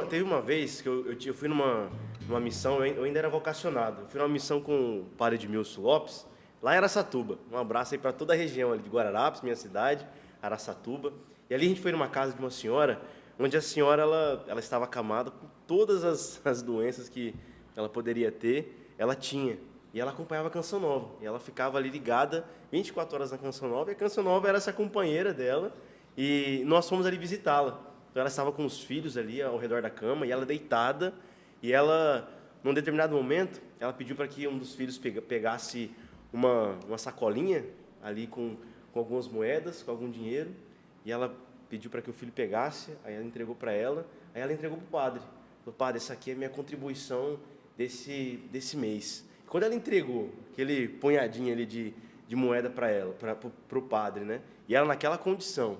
Teve uma vez que eu fui numa missão, eu ainda era vocacionado. Eu fui numa missão com o padre Edmilson Lopes, lá em Araçatuba. Um abraço aí para toda a região ali de Guararapes, minha cidade, Araçatuba. E ali a gente foi numa casa de uma senhora, onde a senhora ela estava acamada com todas as doenças que ela poderia ter, ela tinha. E ela acompanhava a Canção Nova. E ela ficava ali ligada 24 horas na Canção Nova. E a Canção Nova era essa companheira dela. E nós fomos ali visitá-la. Então ela estava com os filhos ali ao redor da cama e ela deitada. E ela, num determinado momento, ela pediu para que um dos filhos pegasse uma sacolinha ali com algumas moedas, com algum dinheiro. E ela pediu para que o filho pegasse. Aí ela entregou para ela. Aí ela entregou para o padre. Falou: padre, essa aqui é a minha contribuição desse mês. Quando ela entregou aquele punhadinho ali de moeda para ela, para o padre, né? E ela naquela condição,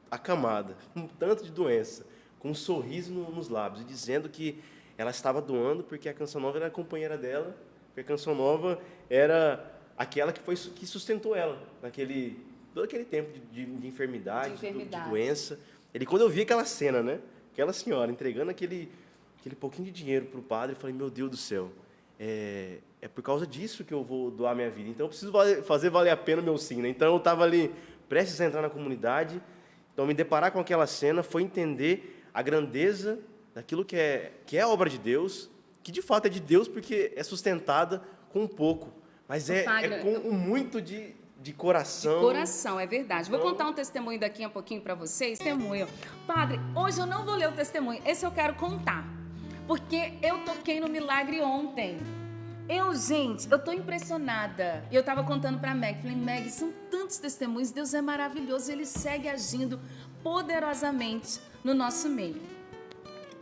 acamada, com tanto de doença, com um sorriso nos lábios, e dizendo que ela estava doando porque a Canção Nova era a companheira dela, porque a Canção Nova era aquela que sustentou ela todo aquele tempo de enfermidade, de doença. Quando eu vi aquela cena, né? Aquela senhora entregando aquele pouquinho de dinheiro para o padre, eu falei: meu Deus do céu, é por causa disso que eu vou doar minha vida. Então, eu preciso fazer valer a pena o meu sim, né? Então, eu estava ali prestes a entrar na comunidade. Então, me deparar com aquela cena foi entender a grandeza daquilo que é a obra de Deus, que de fato é de Deus porque é sustentada com um pouco, mas com muito de coração. De coração, é verdade. Vou contar um testemunho daqui a pouquinho para vocês. Testemunho. Padre, hoje eu não vou ler o testemunho, esse eu quero contar, porque eu toquei no milagre ontem. Gente, eu tô impressionada. E eu tava contando pra Meg, falei: Meg, são tantos testemunhos, Deus é maravilhoso, Ele segue agindo poderosamente no nosso meio.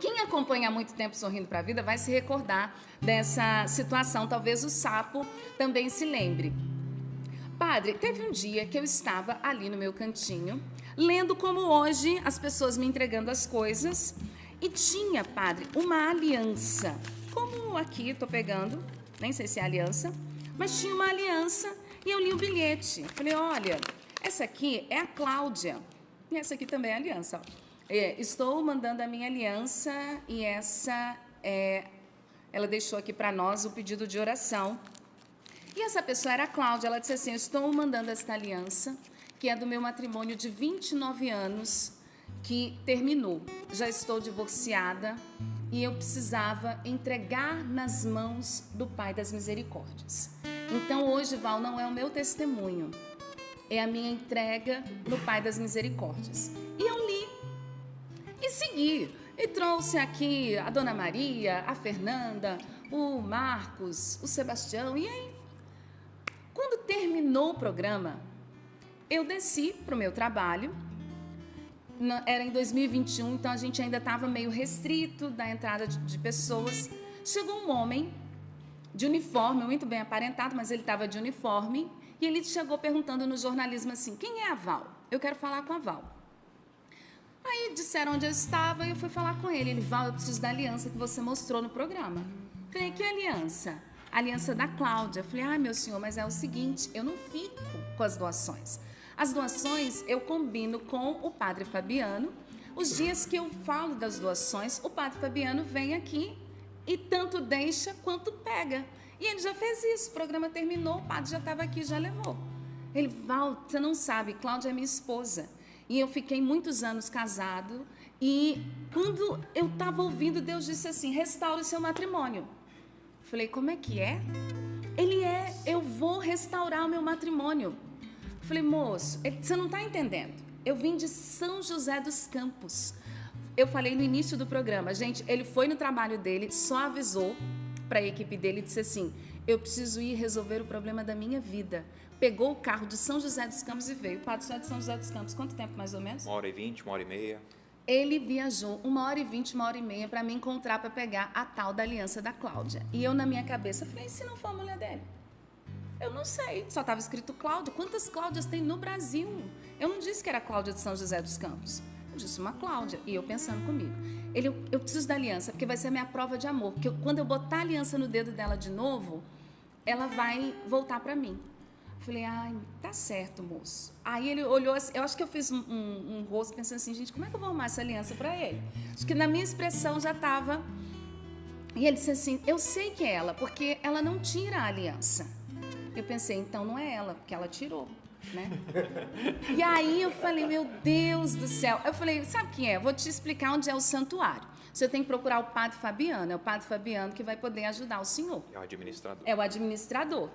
Quem acompanha há muito tempo Sorrindo para a Vida vai se recordar dessa situação, talvez o Sapo também se lembre. Padre, teve um dia que eu estava ali no meu cantinho, lendo como hoje as pessoas me entregando as coisas, e tinha, padre, uma aliança. Como aqui, tô pegando, nem sei se é aliança, mas tinha uma aliança e eu li o bilhete. Falei: olha, essa aqui é a Cláudia e essa aqui também é a aliança. Estou mandando a minha aliança e ela deixou aqui para nós o pedido de oração. E essa pessoa era a Cláudia, ela disse assim: estou mandando esta aliança, que é do meu matrimônio de 29 anos, que terminou. Já estou divorciada e eu precisava entregar nas mãos do Pai das Misericórdias. Então hoje, Val, não é o meu testemunho, é a minha entrega no Pai das Misericórdias. E eu li e segui. E trouxe aqui a Dona Maria, a Fernanda, o Marcos, o Sebastião. E aí, quando terminou o programa, eu desci para o meu trabalho. Era em 2021, então a gente ainda estava meio restrito da entrada de pessoas. Chegou um homem de uniforme, muito bem aparentado, mas ele estava de uniforme, e ele chegou perguntando no jornalismo assim: quem é a Val? Eu quero falar com a Val. Aí disseram onde eu estava e eu fui falar com ele. Ele: Val, eu preciso da aliança que você mostrou no programa. Falei: que aliança? A aliança da Cláudia. Falei: ai, meu senhor, mas é o seguinte, eu não fico com as doações. As doações eu combino com o Padre Fabiano. Os dias que eu falo das doações, o Padre Fabiano vem aqui e tanto deixa quanto pega. E ele já fez isso, o programa terminou, o padre já estava aqui, já levou. Ele: Val, você não sabe, Cláudia é minha esposa. E eu fiquei muitos anos casado, e quando eu estava ouvindo, Deus disse assim: restaure o seu matrimônio. Falei: como é que é? Eu vou restaurar o meu matrimônio. Falei: moço, você não está entendendo. Eu vim de São José dos Campos. Eu falei no início do programa, gente, ele foi no trabalho dele, só avisou para a equipe dele e disse assim: eu preciso ir resolver o problema da minha vida. Pegou o carro de São José dos Campos e veio. O padre só é de São José dos Campos. Quanto tempo, mais ou menos? 1h20, 1h30. Ele viajou 1h20, 1h30 para me encontrar, para pegar a tal da aliança da Cláudia. E eu, na minha cabeça, falei: e se não for a mulher dele? Eu não sei, só estava escrito Cláudia. Quantas Cláudias tem no Brasil? Eu não disse que era Cláudia de São José dos Campos. Eu disse uma Cláudia. E eu pensando comigo: eu preciso da aliança, porque vai ser a minha prova de amor. Porque quando eu botar a aliança no dedo dela de novo, ela vai voltar para mim. Falei, ai, tá certo, moço. Aí ele olhou assim, eu acho que eu fiz um rosto pensando assim, gente, como é que eu vou arrumar essa aliança para ele? Acho que na minha expressão já estava. E ele disse assim, eu sei que é ela, porque ela não tira a aliança. Eu pensei, então não é ela, porque ela tirou, né? E aí eu falei, meu Deus do céu. Eu falei, sabe quem é? Vou te explicar onde é o santuário. Você tem que procurar o Padre Fabiano, é o Padre Fabiano que vai poder ajudar o senhor. É o administrador. É o administrador.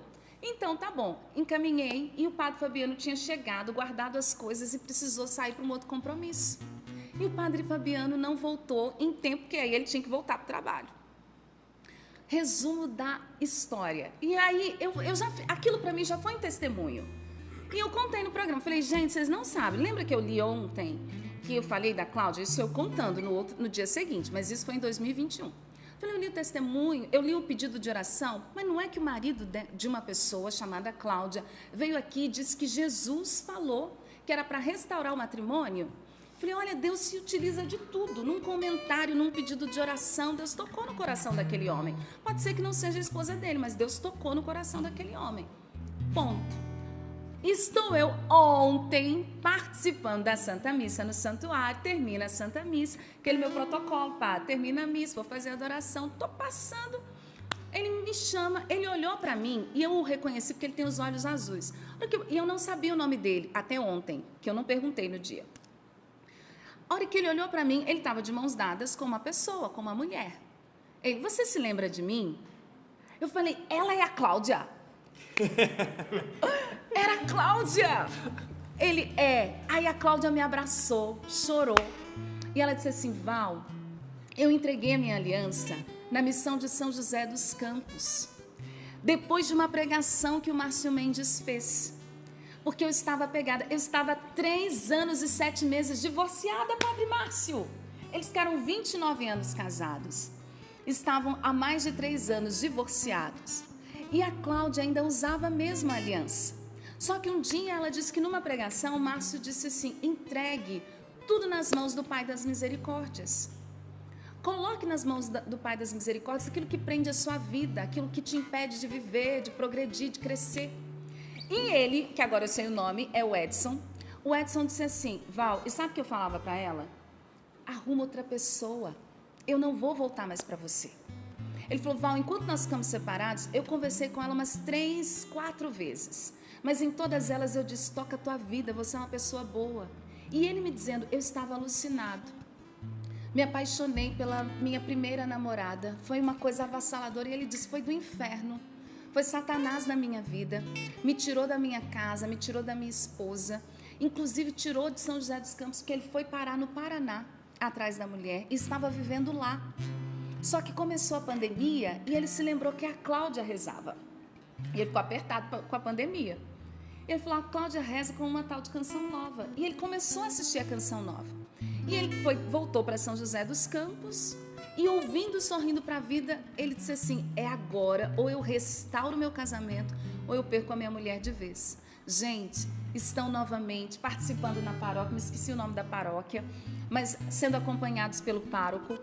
Então, tá bom, encaminhei e o Padre Fabiano tinha chegado, guardado as coisas e precisou sair para um outro compromisso. E o Padre Fabiano não voltou em tempo, porque aí ele tinha que voltar para o trabalho. Resumo da história. E aí, aquilo para mim já foi um testemunho. E eu contei no programa, falei, gente, vocês não sabem, lembra que eu li ontem, que eu falei da Cláudia? Isso eu contando no dia seguinte, mas isso foi em 2021. Falei, eu li o testemunho, eu li o pedido de oração, mas não é que o marido de uma pessoa chamada Cláudia veio aqui e disse que Jesus falou que era para restaurar o matrimônio? Falei, olha, Deus se utiliza de tudo. Num comentário, num pedido de oração, Deus tocou no coração daquele homem. Pode ser que não seja a esposa dele, mas Deus tocou no coração daquele homem. Ponto. Estou eu ontem participando da Santa Missa no santuário, termina a Santa Missa, aquele meu protocolo, pá, termina a missa, vou fazer a adoração, tô passando, ele me chama, ele olhou para mim e eu o reconheci porque ele tem os olhos azuis. E eu não sabia o nome dele até ontem, que eu não perguntei no dia. A hora que ele olhou para mim, ele estava de mãos dadas com uma pessoa, com uma mulher. Ele, você se lembra de mim? Eu falei, ela é a Cláudia. Era a Cláudia. Ele é. Aí a Cláudia me abraçou, chorou. E ela disse assim, Val, eu entreguei a minha aliança na missão de São José dos Campos, depois de uma pregação que o Márcio Mendes fez. Porque eu estava pegada, eu estava 3 anos e 7 meses divorciada, Padre Márcio. Eles ficaram 29 anos casados. Estavam há mais de 3 anos divorciados. E a Cláudia ainda usava a mesma aliança. Só que um dia ela disse que numa pregação, o Márcio disse assim, entregue tudo nas mãos do Pai das Misericórdias. Coloque nas mãos do Pai das Misericórdias aquilo que prende a sua vida, aquilo que te impede de viver, de progredir, de crescer. E ele, que agora eu sei o nome, é o Edson. O Edson disse assim, Val, e sabe o que eu falava para ela? Arruma outra pessoa, eu não vou voltar mais para você. Ele falou, Val, enquanto nós ficamos separados, eu conversei com ela umas 3, 4 vezes. Mas em todas elas eu disse, toca a tua vida, você é uma pessoa boa. E ele me dizendo, eu estava alucinado. Me apaixonei pela minha primeira namorada. Foi uma coisa avassaladora. E ele disse, foi do inferno. Foi Satanás na minha vida. Me tirou da minha casa, me tirou da minha esposa. Inclusive tirou de São José dos Campos, porque ele foi parar no Paraná, atrás da mulher, e estava vivendo lá. Só que começou a pandemia e ele se lembrou que a Cláudia rezava. E ele ficou apertado com a pandemia. Ele falou, a Cláudia reza com uma tal de Canção Nova. E ele começou a assistir a Canção Nova. E ele voltou para São José dos Campos e ouvindo, sorrindo para a vida, ele disse assim, é agora, ou eu restauro meu casamento, ou eu perco a minha mulher de vez. Gente, estão novamente participando na paróquia, me esqueci o nome da paróquia, mas sendo acompanhados pelo pároco.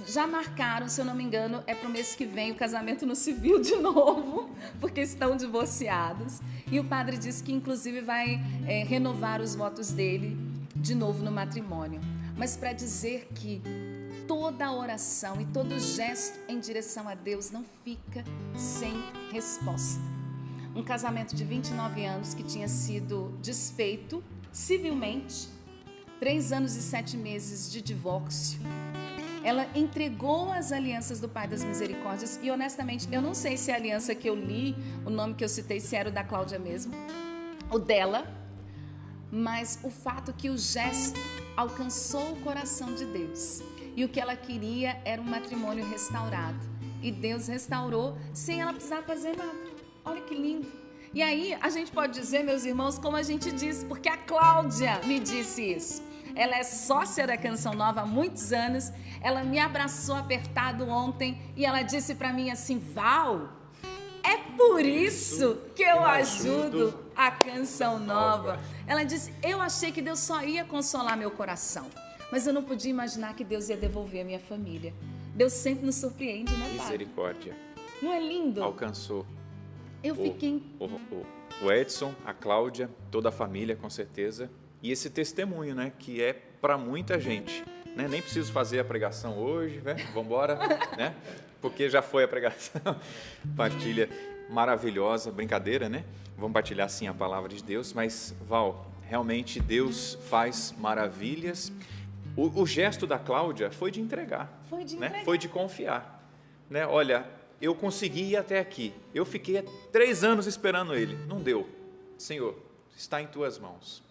Já marcaram, se eu não me engano, é para o mês que vem o casamento no civil de novo, porque estão divorciados. E o padre disse que inclusive vai renovar os votos dele de novo no matrimônio. Mas para dizer que toda oração e todo gesto em direção a Deus não fica sem resposta. Um casamento de 29 anos que tinha sido desfeito civilmente, 3 anos e 7 meses de divórcio. Ela entregou as alianças do Pai das Misericórdias e, honestamente, eu não sei se a aliança que eu li, o nome que eu citei, se era o da Cláudia mesmo, o dela, mas o fato que o gesto alcançou o coração de Deus. E o que ela queria era um matrimônio restaurado. E Deus restaurou sem ela precisar fazer nada. Olha que lindo. E aí, a gente pode dizer, meus irmãos, como a gente disse, porque a Cláudia me disse isso. Ela é sócia da Canção Nova há muitos anos. Ela me abraçou apertado ontem e ela disse para mim assim, Val, é por isso que eu ajudo a Canção Nova. Ela disse, eu achei que Deus só ia consolar meu coração, mas eu não podia imaginar que Deus ia devolver a minha família. Deus sempre nos surpreende, né, Pai? Misericórdia. Não é lindo? Alcançou. Eu fiquei... o Edson, a Cláudia, toda a família, com certeza, e esse testemunho, né, que é para muita gente, né? Nem preciso fazer a pregação hoje, né? Vamos embora, né? Porque já foi a pregação. Partilha maravilhosa, brincadeira, né? Vamos partilhar sim a palavra de Deus, mas Val, realmente Deus faz maravilhas. O gesto da Cláudia foi de entregar, Foi de né? entregar. Foi de confiar, né? Olha, eu consegui ir até aqui, eu fiquei 3 anos esperando ele, não deu. Senhor, está em tuas mãos.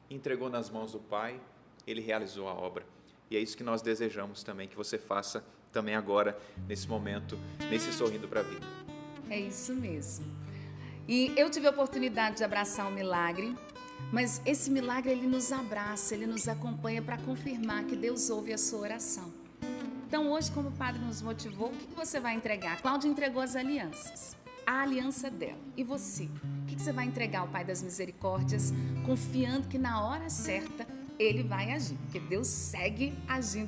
Entregou nas mãos do Pai, ele realizou a obra. E é isso que nós desejamos também, que você faça também agora, nesse momento, nesse Sorrindo para a Vida. É isso mesmo. E eu tive a oportunidade de abraçar um milagre, mas esse milagre ele nos abraça, ele nos acompanha para confirmar que Deus ouve a sua oração. Então hoje, como o Padre nos motivou, o que você vai entregar? A Cláudia entregou as alianças, a aliança dela. E você? O que você vai entregar ao Pai das Misericórdias, confiando que na hora certa Ele vai agir? Porque Deus segue agindo.